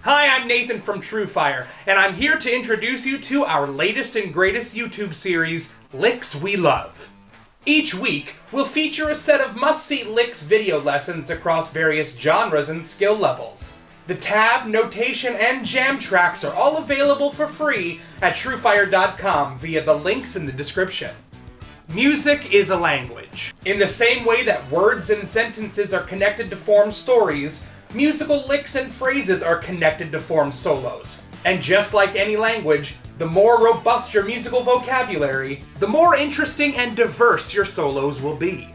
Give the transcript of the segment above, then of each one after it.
Hi, I'm Nathan from TrueFire, and I'm here to introduce you to our latest and greatest YouTube series, Licks We Love. Each week, we'll feature a set of must-see licks video lessons across various genres and skill levels. The tab, notation, and jam tracks are all available for free at TrueFire.com via the links in the description. Music is a language. In the same way that words and sentences are connected to form stories, musical licks and phrases are connected to form solos. And just like any language, the more robust your musical vocabulary, the more interesting and diverse your solos will be.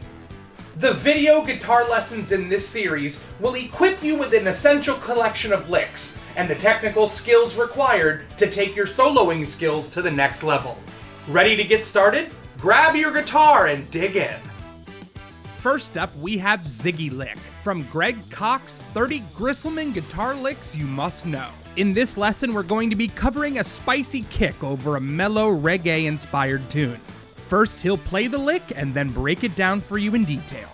The video guitar lessons in this series will equip you with an essential collection of licks and the technical skills required to take your soloing skills to the next level. Ready to get started? Grab your guitar and dig in. First up, we have Ziggy Lick, from Greg Koch's 30 Grisselman guitar licks you must know. In this lesson, we're going to be covering a spicy kick over a mellow reggae-inspired tune. First, he'll play the lick and then break it down for you in detail.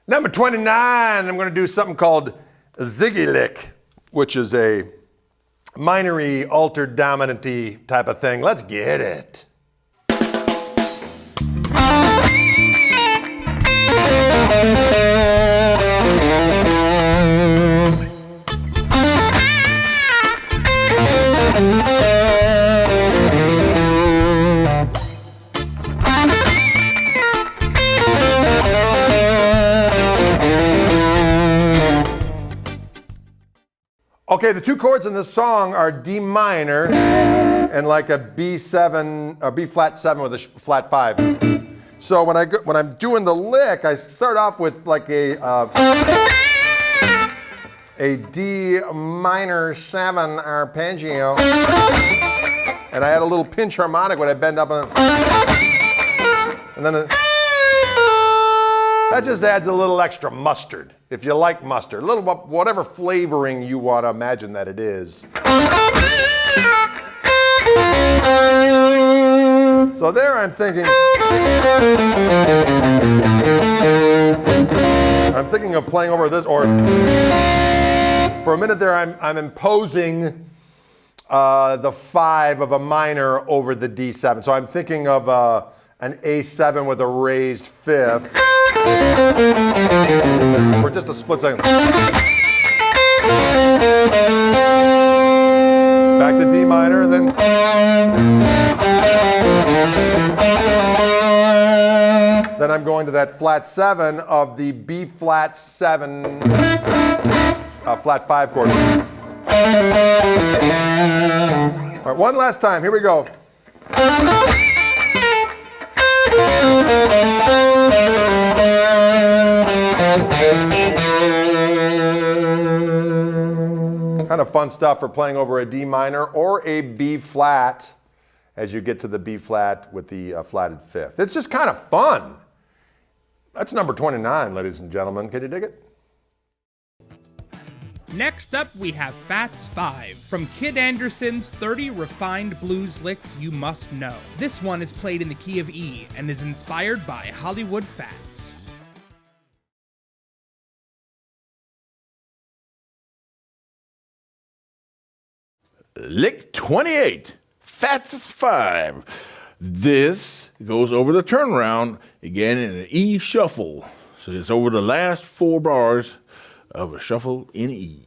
Number 29, I'm going to do something called a Ziggy Lick, which is a minor-y, altered dominant-y type of thing. Let's get it. Okay, the two chords in this song are D minor and like a B7 or B flat 7 with a flat 5. So when I'm doing the lick, I start off with like a D minor 7 arpeggio, and I add a little pinch harmonic when I bend up on, and then that just adds a little extra mustard, if you like mustard. A little whatever flavoring you want to imagine that it is. So there I'm thinking of playing over this, or for a minute there I'm imposing the 5 of a minor over the D7. So I'm thinking of an A7 with a raised 5th. For just a split second. Back to D minor, and then I'm going to that flat 7 of the B flat 7 flat 5 chord. All right, one last time. Here we go. Kind of fun stuff for playing over a D minor or a B flat as you get to the B flat with the flatted 5th. It's just kind of fun. That's number 29, ladies and gentlemen. Can you dig it? Next up, we have Fats 5, from Kid Andersen's 30 Refined Blues Licks You Must Know. This one is played in the key of E and is inspired by Hollywood Fats. Lick 28, Fats 5. This goes over the turnaround, again in an E shuffle. So it's over the last 4 bars of a shuffle in E.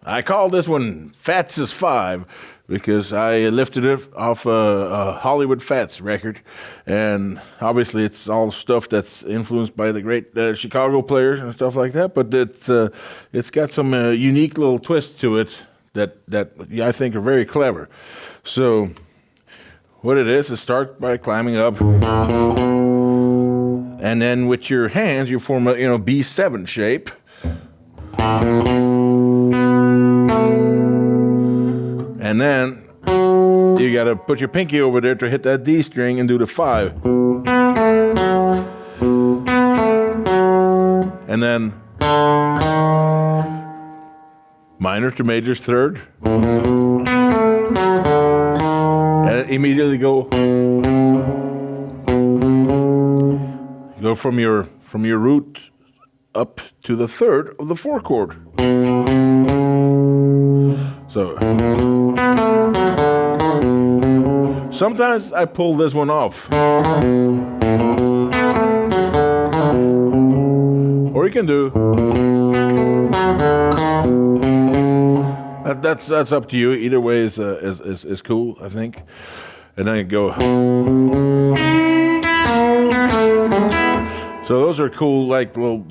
I call this one Fats is 5 because I lifted it off a Hollywood Fats record, and obviously it's all stuff that's influenced by the great Chicago players and stuff like that, but it's got some unique little twists to it that I think are very clever. So what it is start by climbing up, and then with your hands you form a B7 shape. And then you got to put your pinky over there to hit that D string and do the 5. And then minor to major's 3rd. And immediately go from your root up to the 3rd of the 4 chord. So sometimes I pull this one off. Or you can do that's up to you. Either way is cool, I think. And then you go. So those are cool, like little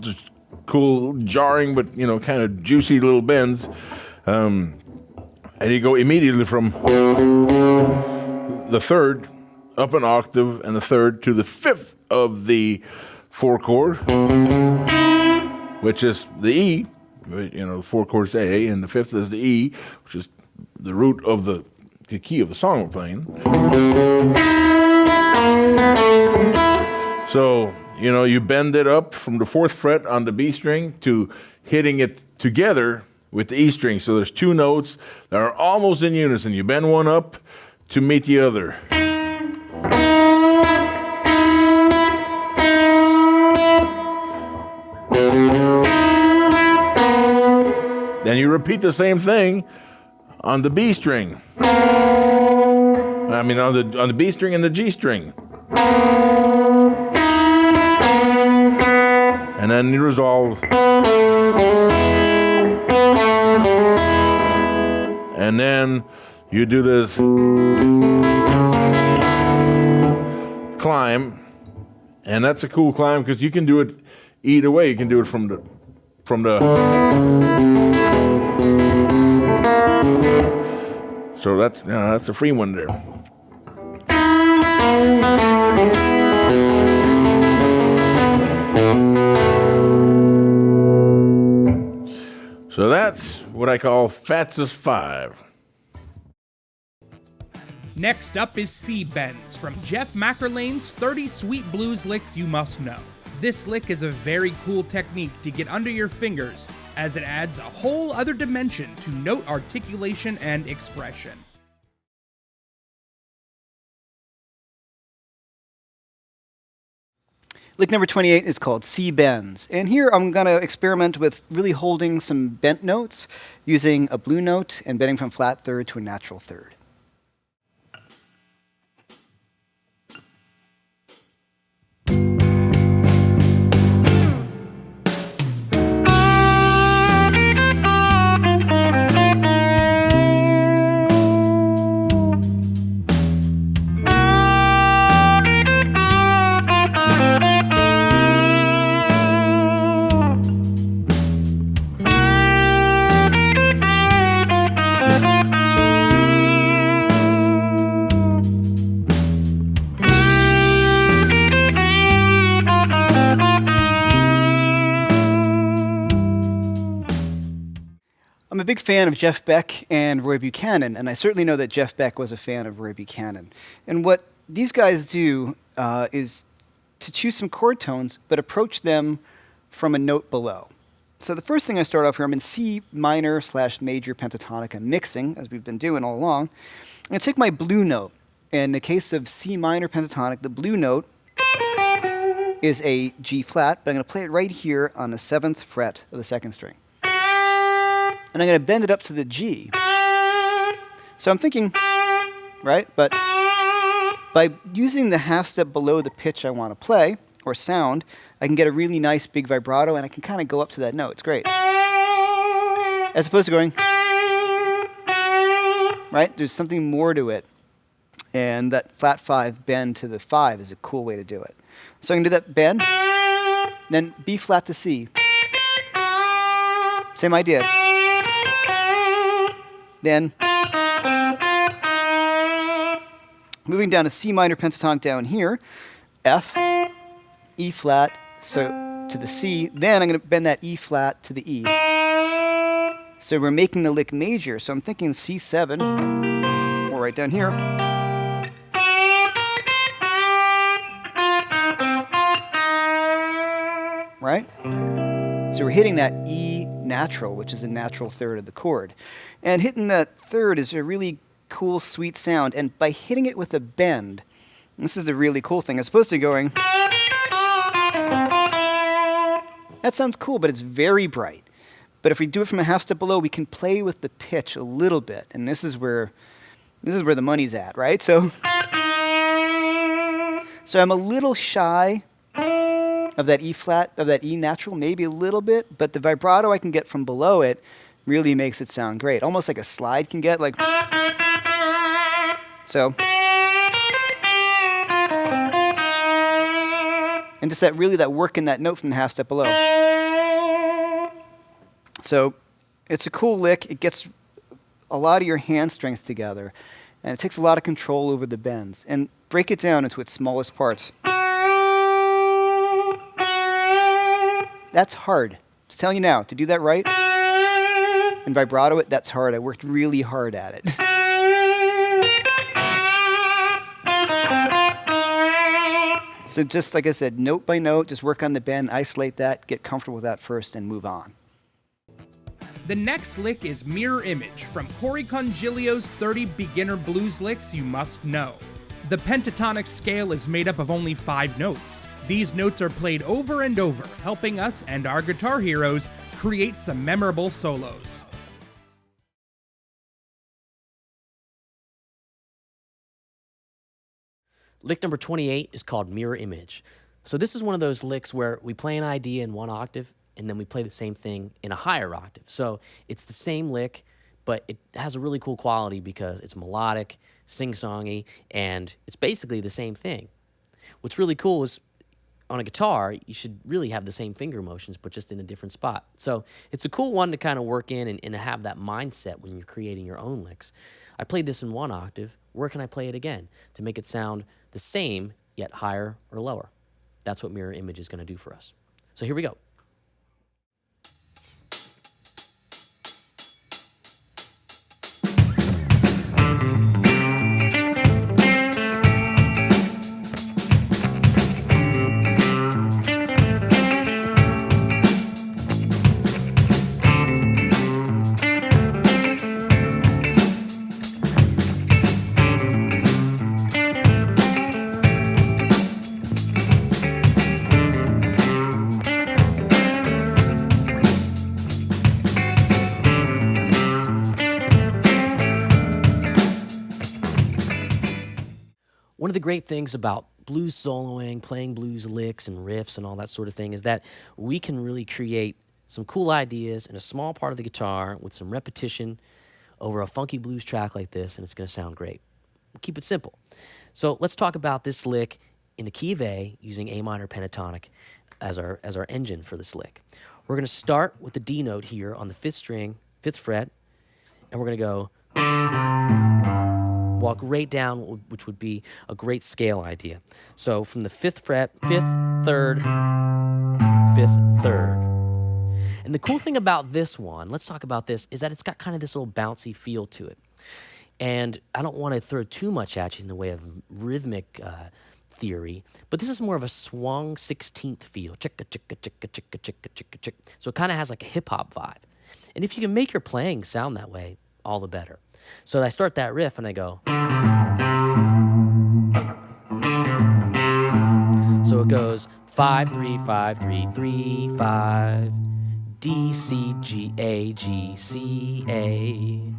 cool jarring, but kind of juicy little bends. And you go immediately from the 3rd up an octave and the 3rd to the 5th of the 4 chord, which is the E. 4 chords A, and the 5th is the E, which is the root of the key of the song we're playing. So, you bend it up from the 4th fret on the B string to hitting it together with the E string. So there's 2 notes that are almost in unison. You bend one up to meet the other. Then you repeat the same thing on the B string. On the B string and the G string. And then you resolve. And then you do this climb. And that's a cool climb because you can do it either way. You can do it from the so that's a free one there. So that's what I call Fatz's 5. Next up is C Bends from Jeff McErlain's 30 Sweet Blues Licks You Must Know. This lick is a very cool technique to get under your fingers, as it adds a whole other dimension to note articulation and expression. Lick number 28 is called C Bends. And here I'm going to experiment with really holding some bent notes, using a blue note and bending from flat 3rd to a natural 3rd. I'm a big fan of Jeff Beck and Roy Buchanan, and I certainly know that Jeff Beck was a fan of Roy Buchanan. And what these guys do is to choose some chord tones, but approach them from a note below. So the first thing I start off here, I'm in C minor / major pentatonic. I'm mixing, as we've been doing all along. I'm going to take my blue note. In the case of C minor pentatonic, the blue note is a G flat, but I'm going to play it right here on the 7th fret of the 2nd string. And I'm going to bend it up to the G. So I'm thinking, right? But by using the half step below the pitch I want to play, or sound, I can get a really nice big vibrato, and I can kind of go up to that note. It's great. As opposed to going, right? There's something more to it. And that flat 5 bend to the 5 is a cool way to do it. So I can do that bend, then B flat to C. Same idea. Then moving down to C minor pentatonic down here, F, E flat, so to the C. Then I'm going to bend that E flat to the E. So we're making the lick major. So I'm thinking C7 or or right down here. Right? So we're hitting that E natural, which is the natural third of the chord. And hitting that third is a really cool, sweet sound. And by hitting it with a bend, this is the really cool thing, as opposed to going, that sounds cool, but it's very bright. But if we do it from a half step below, we can play with the pitch a little bit. And this is where the money's at, right? So I'm a little shy of that E flat, of that E natural, maybe a little bit, but the vibrato I can get from below it really makes it sound great. Almost like a slide can get, like, so. And just that work in that note from the half step below. So it's a cool lick. It gets a lot of your hand strength together, and it takes a lot of control over the bends. And break it down into its smallest parts. That's hard. Just telling you now, to do that right and vibrato it, that's hard. I worked really hard at it. So just like I said, note by note, just work on the bend, isolate that, get comfortable with that first, and move on. The next lick is Mirror Image from Corey Congilio's 30 beginner blues licks you must know. The pentatonic scale is made up of only 5 notes. These notes are played over and over, helping us and our guitar heroes create some memorable solos. Lick number 28 is called Mirror Image. So this is one of those licks where we play an idea in one octave, and then we play the same thing in a higher octave. So it's the same lick, but it has a really cool quality because it's melodic, sing-songy, and it's basically the same thing. What's really cool is on a guitar, you should really have the same finger motions, but just in a different spot. So it's a cool one to kind of work in and have that mindset when you're creating your own licks. I played this in one octave. Where can I play it again to make it sound the same, yet higher or lower? That's what Mirror Image is going to do for us. So here we go. One of the great things about blues soloing, playing blues licks and riffs and all that sort of thing is that we can really create some cool ideas in a small part of the guitar with some repetition over a funky blues track like this, and it's going to sound great. We'll keep it simple. So let's talk about this lick in the key of A using A minor pentatonic as our engine for this lick. We're going to start with the D note here on the 5th string, 5th fret, and we're going to go walk right down, which would be a great scale idea. So from the 5th fret, 5th, 3rd, 5th, 3rd. And the cool thing about this one, let's talk about this, is that it's got kind of this little bouncy feel to it. And I don't want to throw too much at you in the way of rhythmic theory, but this is more of a swung 16th feel. Chicka, chicka, chicka, chicka, chicka, chicka, chicka. So it kind of has like a hip-hop vibe. And if you can make your playing sound that way, all the better. So I start that riff and I go. So it goes 5 3 5 3 3 5 D C G A G C A.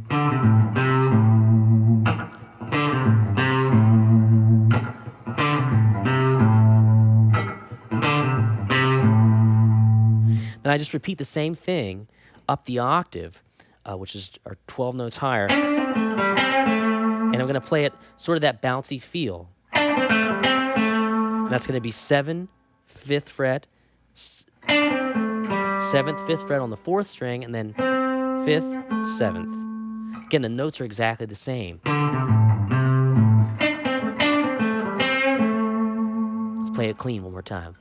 Then I just repeat the same thing up the octave, which is our 12 notes higher. And I'm going to play it sort of that bouncy feel. And that's going to be 7, 5th fret, 7th, 5th fret on the 4th string, and then 5th, 7th. Again, the notes are exactly the same. Let's play it clean one more time.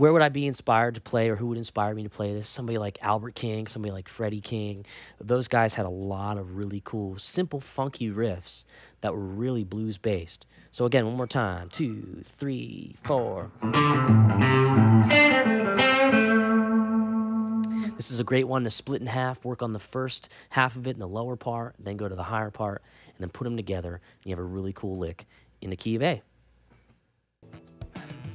where would I be inspired to play, or who would inspire me to play this? Somebody like Albert King, somebody like Freddie King. Those guys had a lot of really cool, simple, funky riffs that were really blues based. So again, one more time, 2, 3, 4. This is a great one to split in half, work on the first half of it in the lower part, then go to the higher part, and then put them together, and you have a really cool lick in the key of A.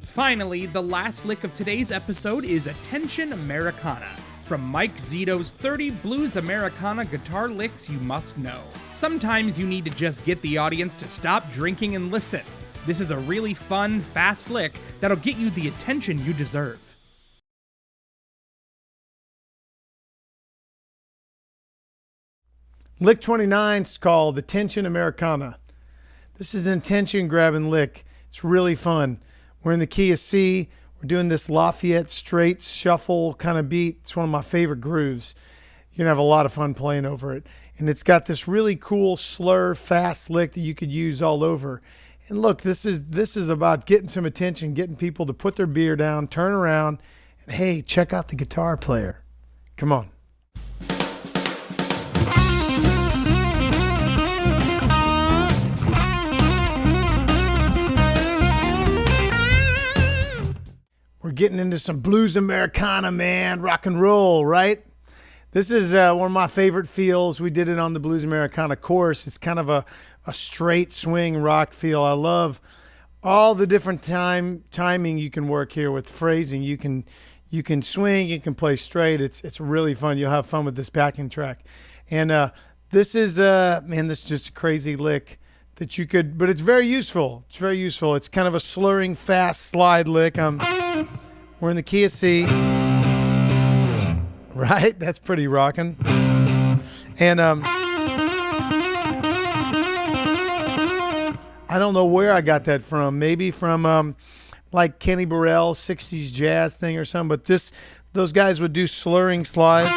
Finally, the last lick of today's episode is Attention Americana, from Mike Zito's 30 Blues Americana guitar licks you must know. Sometimes you need to just get the audience to stop drinking and listen. This is a really fun, fast lick that'll get you the attention you deserve. Lick 29 is called Attention Americana. This is an attention-grabbing lick. It's really fun. We're in the key of C. We're doing this Lafayette straight shuffle kind of beat. It's one of my favorite grooves. You're going to have a lot of fun playing over it. And it's got this really cool slur, fast lick that you could use all over. And look, this is about getting some attention, getting people to put their beer down, turn around, and hey, check out the guitar player. Come on. We're getting into some blues Americana, man, rock and roll, right? This is one of my favorite feels. We did it on the Blues Americana course. It's kind of a straight swing rock feel. I love all the different timing you can work here with phrasing. You can swing, you can play straight. It's really fun. You'll have fun with this backing track. And this is this is just a crazy lick that you could, but it's very useful. It's very useful. It's kind of a slurring, fast slide lick. We're in the key of C. Right? That's pretty rocking. And I don't know where I got that from. Maybe from like Kenny Burrell's 60s jazz thing or something. But those guys would do slurring slides.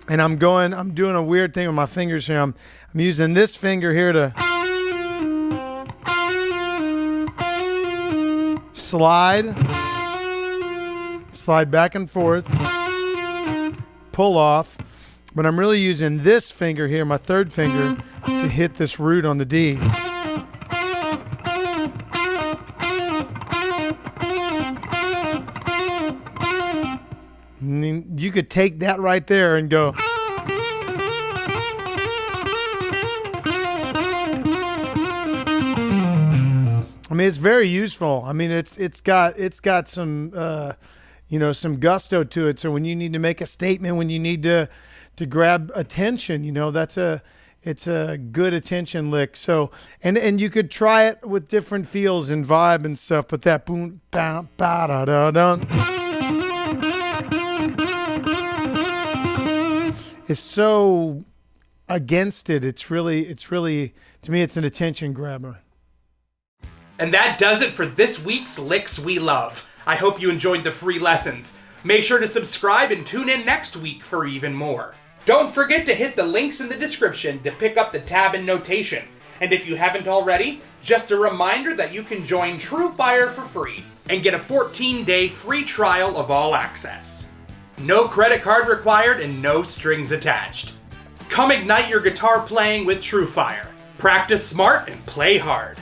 And I'm doing a weird thing with my fingers here. I'm using this finger here to slide back and forth, pull off. But I'm really using this finger here, my third finger, to hit this root on the D. You could take that right there and go. I mean, it's very useful. I mean, it's got some some gusto to it. So when you need to make a statement, when you need to grab attention, it's a good attention lick. So and you could try it with different feels and vibe and stuff. But that boom, ba ba da da da. Is so against it. It's really, to me, it's an attention grabber. And that does it for this week's Licks We Love. I hope you enjoyed the free lessons. Make sure to subscribe and tune in next week for even more. Don't forget to hit the links in the description to pick up the tab and notation. And if you haven't already, just a reminder that you can join TrueFire for free and get a 14-day free trial of all access. No credit card required and no strings attached. Come ignite your guitar playing with TrueFire. Practice smart and play hard.